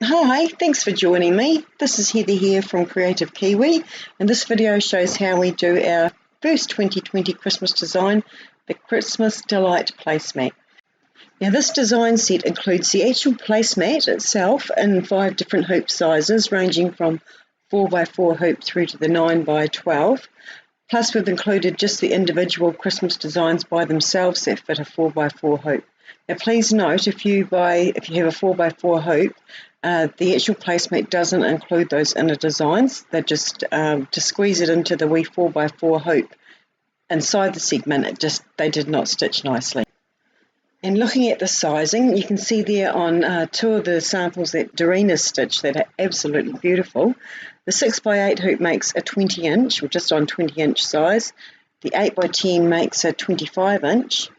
Hi, thanks for joining me. This is Heather here from Creative Kiwi, and this video shows how we do our first 2020 Christmas design, the Christmas Delight placemat. Now this design set includes the actual placemat itself in 5 different hoop sizes ranging from 4x4 hoop through to the 9x12. Plus we've included just the individual Christmas designs by themselves that fit a 4x4 hoop. Now please note if you have a 4x4 hoop, the actual placemat doesn't include those inner designs. They just to squeeze it into the wee 4x4 hoop inside the segment, they did not stitch nicely. And looking at the sizing, you can see there on 2 of the samples that Doreena's stitched that are absolutely beautiful. The 6x8 hoop makes a 20-inch, or just on 20-inch size. The 8x10 makes a 25-inch.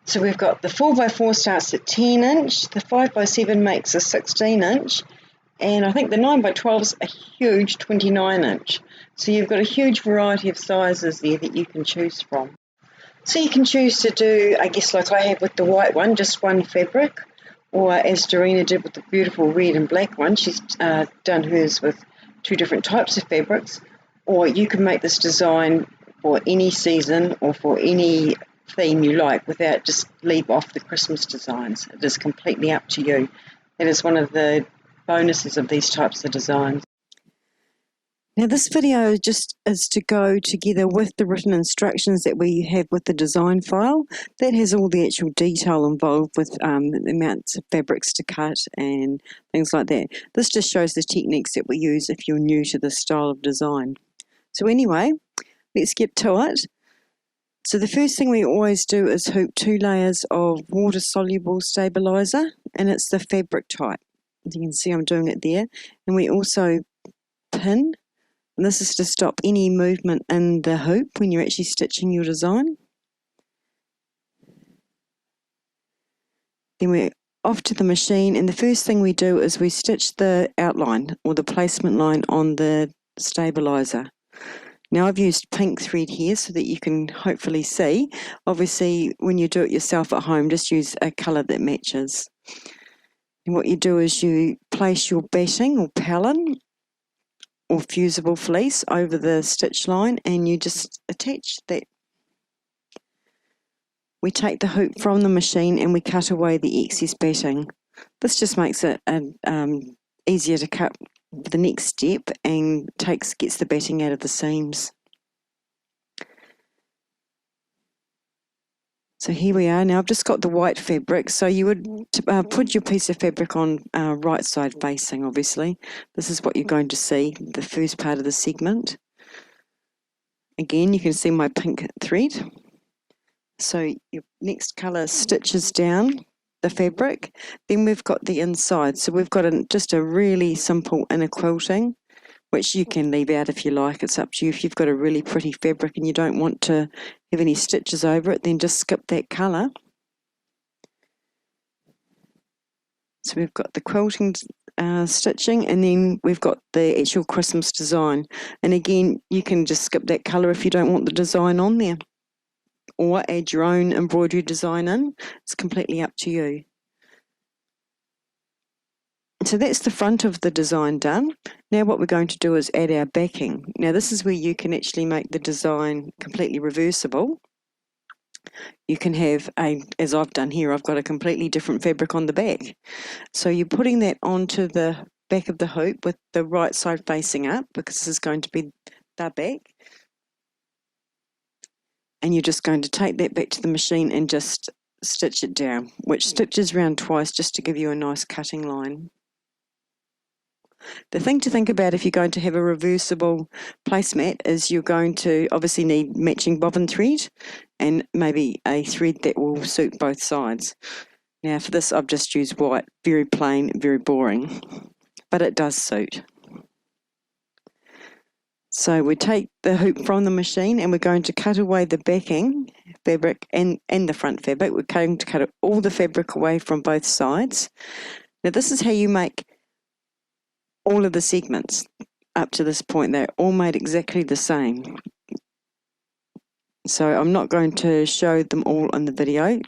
So we've got the 4x4 starts at 10-inch, the 5x7 makes a 16-inch, and I think the 9x12 is a huge 29-inch. So you've got a huge variety of sizes there that you can choose from. So you can choose to do, I guess like I have with the white one, just one fabric, or as Doreena did with the beautiful red and black one, she's done hers with 2 different types of fabrics. Or you can make this design for any season or for any theme you like without just leave off the Christmas designs. It is completely up to you. That is one of the bonuses of these types of designs. Now this video just is to go together with the written instructions that we have with the design file. That has all the actual detail involved with the amounts of fabrics to cut and things like that. This just shows the techniques that we use if you're new to this style of design. So anyway, let's get to it. So the first thing we always do is hoop 2 layers of water-soluble stabilizer, and it's the fabric type. As you can see, I'm doing it there. And we also pin, and this is to stop any movement in the hoop when you're actually stitching your design. Then we're off to the machine, and the first thing we do is we stitch the outline or the placement line on the stabilizer. Now I've used pink thread here so that you can hopefully see. Obviously when you do it yourself at home, just use a colour that matches. And what you do is you place your batting or pellin or fusible fleece over the stitch line and you just attach that. We take the hoop from the machine and we cut away the excess batting. This just makes it easier to cut the next step and gets the batting out of the seams. So here we are. Now I've just got the white fabric, so you would put your piece of fabric on right side facing, obviously. This is what you're going to see, the first part of the segment. Again, you can see my pink thread. So your next colour stitches down the fabric. Then we've got the inside, so we've got just a really simple inner quilting, which you can leave out if you like. It's up to you. If you've got a really pretty fabric and you don't want to have any stitches over it, then just skip that colour. So we've got the quilting stitching, and then we've got the actual Christmas design. And again, you can just skip that colour if you don't want the design on there, or add your own embroidery design in. It's completely up to you. So that's the front of the design done. Now what we're going to do is add our backing. Now this is where you can actually make the design completely reversible. You can have as I've done here, I've got a completely different fabric on the back. So you're putting that onto the back of the hoop with the right side facing up, because this is going to be the back. And you're just going to take that back to the machine and just stitch it down, which stitches round twice just to give you a nice cutting line. The thing to think about if you're going to have a reversible placemat is you're going to obviously need matching bobbin thread and maybe a thread that will suit both sides. Now for this I've just used white, very plain, very boring, but it does suit. So we take the hoop from the machine and we're going to cut away the backing fabric and the front fabric. We're going to cut all the fabric away from both sides. Now this is how you make all of the segments up to this point. They're all made exactly the same. So I'm not going to show them all in the video.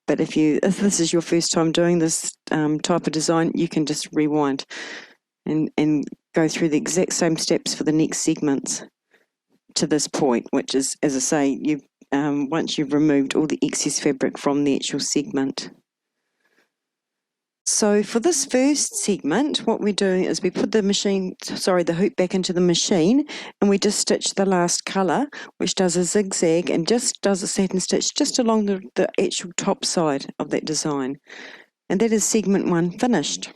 But if this is your first time doing this type of design, you can just rewind and go through the exact same steps for the next segments to this point, which is, as I say, once you've removed all the excess fabric from the actual segment. So for this first segment, what we do is we put the hoop back into the machine, and we just stitch the last colour, which does a zigzag and just does a satin stitch just along the actual top side of that design. And that is segment 1 finished.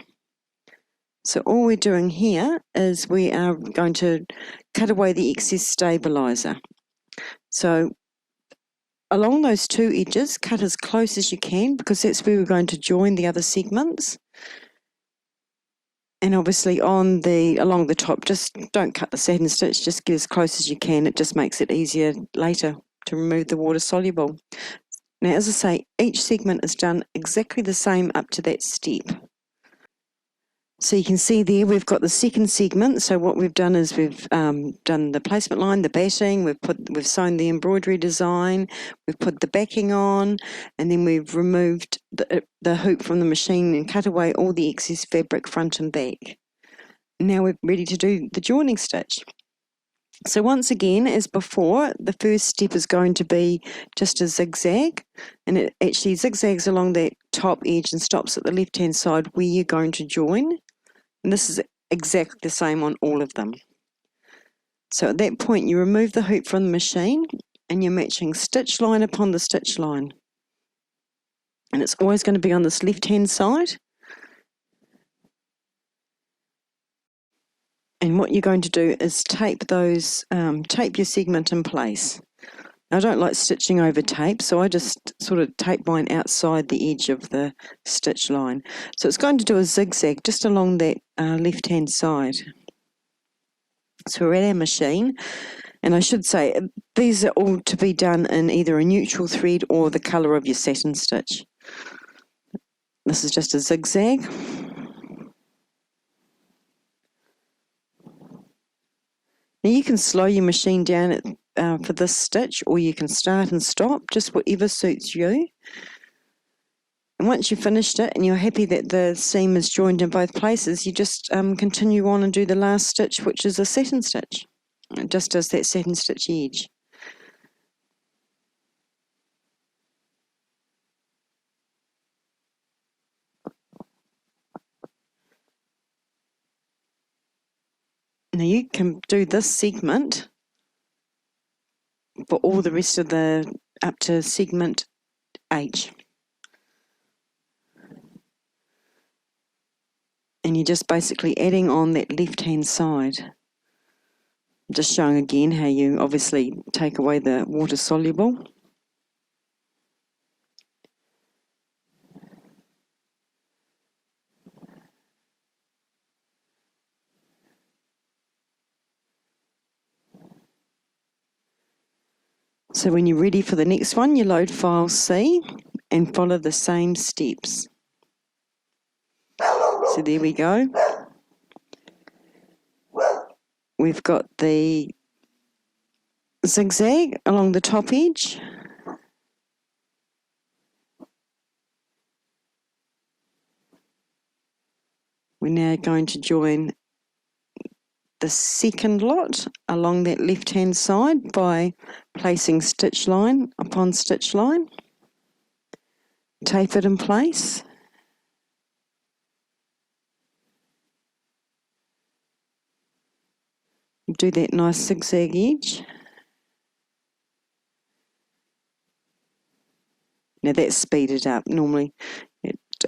So all we're doing here is we are going to cut away the excess stabiliser. So along those two edges, cut as close as you can, because that's where we're going to join the other segments. And obviously along the top, just don't cut the satin stitch, just get as close as you can. It just makes it easier later to remove the water soluble. Now, as I say, each segment is done exactly the same up to that step. So you can see there we've got the second segment. So what we've done is we've done the placement line, the batting, we've sewn the embroidery design, we've put the backing on, and then we've removed the hoop from the machine and cut away all the excess fabric front and back. Now we're ready to do the joining stitch. So once again, as before, the first step is going to be just a zigzag, and it actually zigzags along that top edge and stops at the left-hand side where you're going to join. And this is exactly the same on all of them. So at that point, you remove the hoop from the machine and you're matching stitch line upon the stitch line. And it's always going to be on this left-hand side. And what you're going to do is tape your segment in place. I don't like stitching over tape, so I just sort of tape mine outside the edge of the stitch line. So it's going to do a zigzag just along that left-hand side. So we're at our machine, and I should say these are all to be done in either a neutral thread or the colour of your satin stitch. This is just a zigzag. Now you can slow your machine down for this stitch, or you can start and stop, just whatever suits you. And once you've finished it and you're happy that the seam is joined in both places, you just continue on and do the last stitch, which is a satin stitch. It just does that satin stitch edge. Now you can do this segment for all the rest of up to segment H. And you're just basically adding on that left-hand side. Just showing again how you obviously take away the water soluble. So when you're ready for the next one, you load file C and follow the same steps. So there we go. We've got the zigzag along the top edge. We're now going to join the second lot along that left-hand side by placing stitch line upon stitch line. Tape it in place. Do that nice zigzag edge. Now that's speeded up. Normally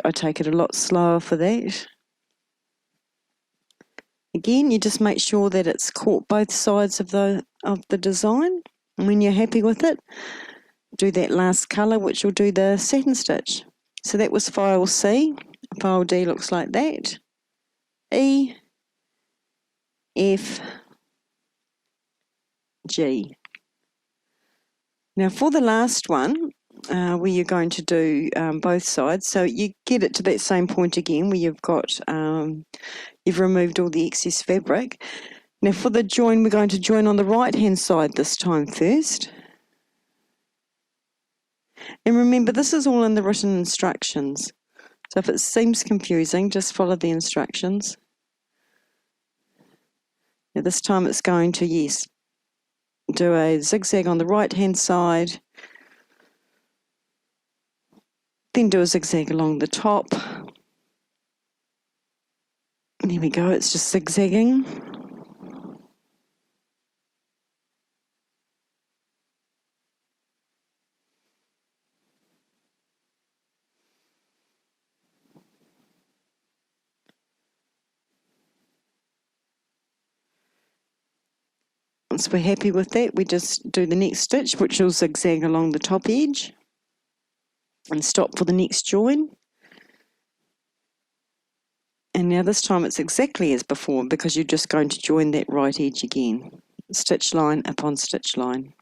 I take it a lot slower for that. Again, you just make sure that it's caught both sides of the design. And when you're happy with it, do that last colour, which will do the satin stitch. So that was file C. File D looks like that. E, F, G. Now for the last one, where you're going to do both sides, so you get it to that same point again where you've got you've removed all the excess fabric. Now for the join, we're going to join on the right hand side this time first. And remember, this is all in the written instructions. So if it seems confusing, just follow the instructions. Now this time it's going to, yes, do a zigzag on the right-hand side, then do a zigzag along the top. There we go, it's just zigzagging. Once we're happy with that, we just do the next stitch, which will zigzag along the top edge, and stop for the next join. And now this time it's exactly as before, because you're just going to join that right edge again. Stitch line upon stitch line.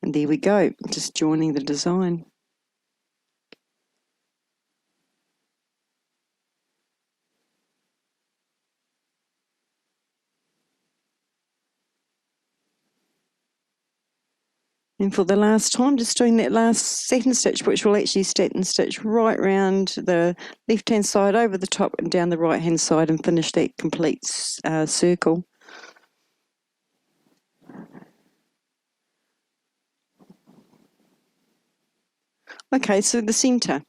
And there we go, just joining the design. And for the last time, just doing that last satin stitch, which will actually satin stitch right round the left-hand side, over the top and down the right-hand side, and finish that complete circle. Okay, so the centre.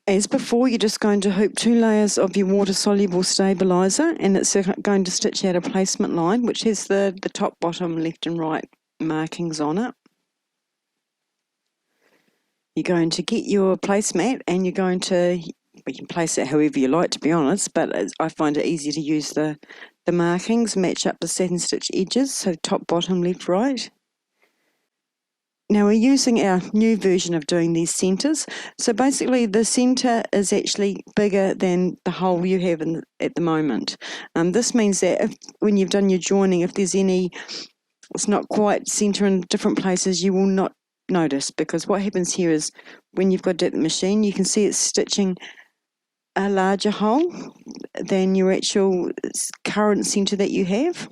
As before, you're just going to hoop 2 layers of your water-soluble stabiliser, and it's going to stitch out a placement line, which has the top, bottom, left and right markings on it. You're going to get your placemat, and you're going to, you can place it however you like, to be honest, but I find it easier to use the markings, match up the satin stitch edges, so top, bottom, left, right. Now we're using our new version of doing these centres. So basically the centre is actually bigger than the hole you have at the moment. This means that when you've done your joining, if there's it's not quite centre in different places, you will not notice, because what happens here is when you've got it at the machine, you can see it's stitching a larger hole than your actual current centre that you have.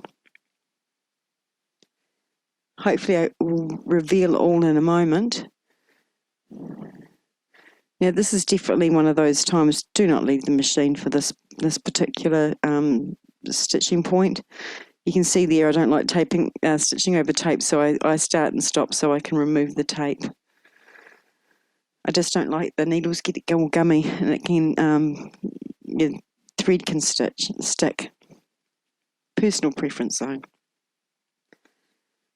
Hopefully I will reveal all in a moment. Now this is definitely one of those times, do not leave the machine for this particular stitching point. You can see there I don't like stitching over tape, so I start and stop so I can remove the tape. I just don't like the needles get all gummy, and it can, your thread can stick. Personal preference though.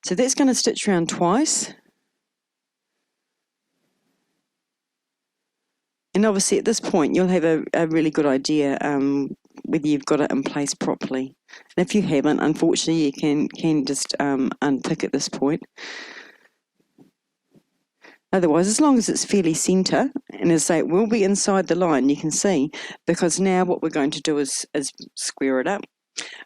So that's going to stitch around twice. And obviously at this point you'll have a really good idea whether you've got it in place properly. And if you haven't, unfortunately you can just unpick at this point. Otherwise, as long as it's fairly centre, and as I say, it will be inside the line, you can see, because now what we're going to do is square it up.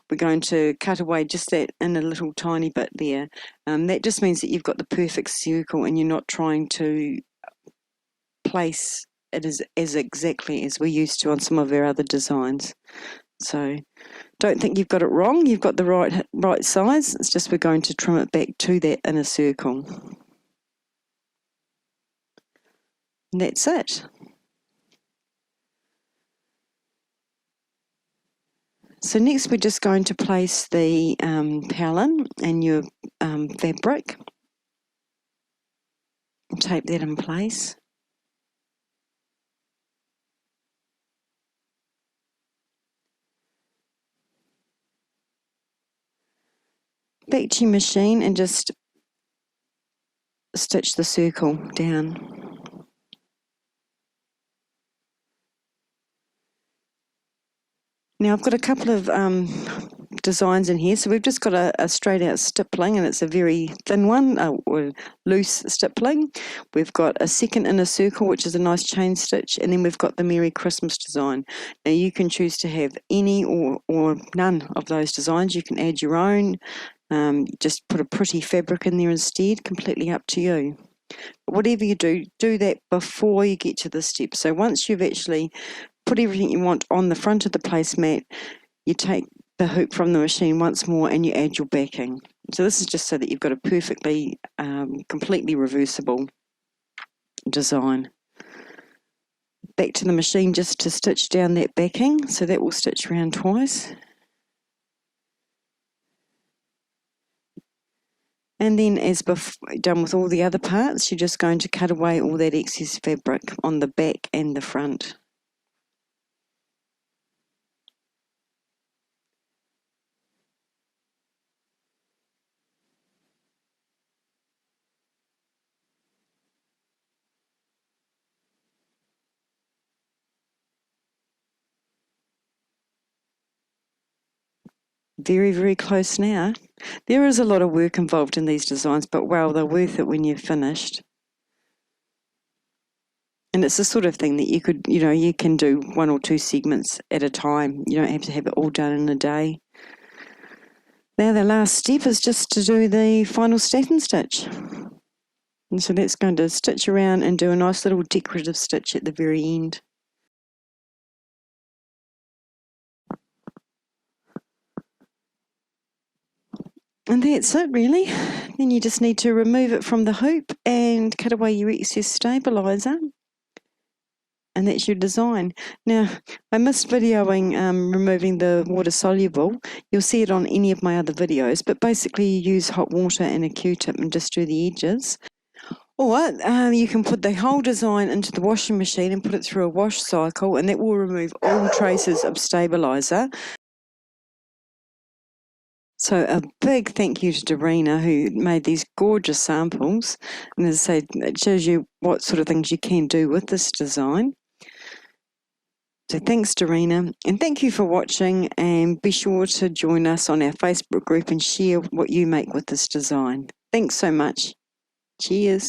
We're going to cut away just that in a little tiny bit there. That just means that you've got the perfect circle and you're not trying to place it as exactly as we're used to on some of our other designs. So don't think you've got it wrong, you've got the right size, it's just we're going to trim it back to that inner circle. And that's it. So next we're just going to place the pellin and your fabric. Tape that in place. Back to your machine and just stitch the circle down. Now I've got a couple of designs in here. So we've just got a straight out stippling, and it's a very thin one, or loose stippling. We've got a second inner circle, which is a nice chain stitch, and then we've got the Merry Christmas design. Now you can choose to have any or none of those designs. You can add your own, just put a pretty fabric in there instead, completely up to you. Whatever you do, do that before you get to this step. So once you've actually put everything you want on the front of the placemat, you take the hoop from the machine once more and you add your backing. So this is just so that you've got a perfectly, completely reversible design. Back to the machine just to stitch down that backing, so that will stitch around twice. And then as done with all the other parts, you're just going to cut away all that excess fabric on the back and the front. Very, very close now. There is a lot of work involved in these designs, but wow, they're worth it when you're finished. And it's the sort of thing that you could, you can do 1 or 2 segments at a time. You don't have to have it all done in a day. Now the last step is just to do the final satin stitch. And so that's going to stitch around and do a nice little decorative stitch at the very end. And that's it really. Then you just need to remove it from the hoop and cut away your excess stabiliser. And that's your design. Now, I missed videoing removing the water soluble. You'll see it on any of my other videos, but basically you use hot water and a Q-tip and just do the edges. Or you can put the whole design into the washing machine and put it through a wash cycle, and that will remove all traces of stabiliser. So a big thank you to Dorina, who made these gorgeous samples. And as I say, it shows you what sort of things you can do with this design. So thanks, Dorina, and thank you for watching, and be sure to join us on our Facebook group and share what you make with this design. Thanks so much. Cheers.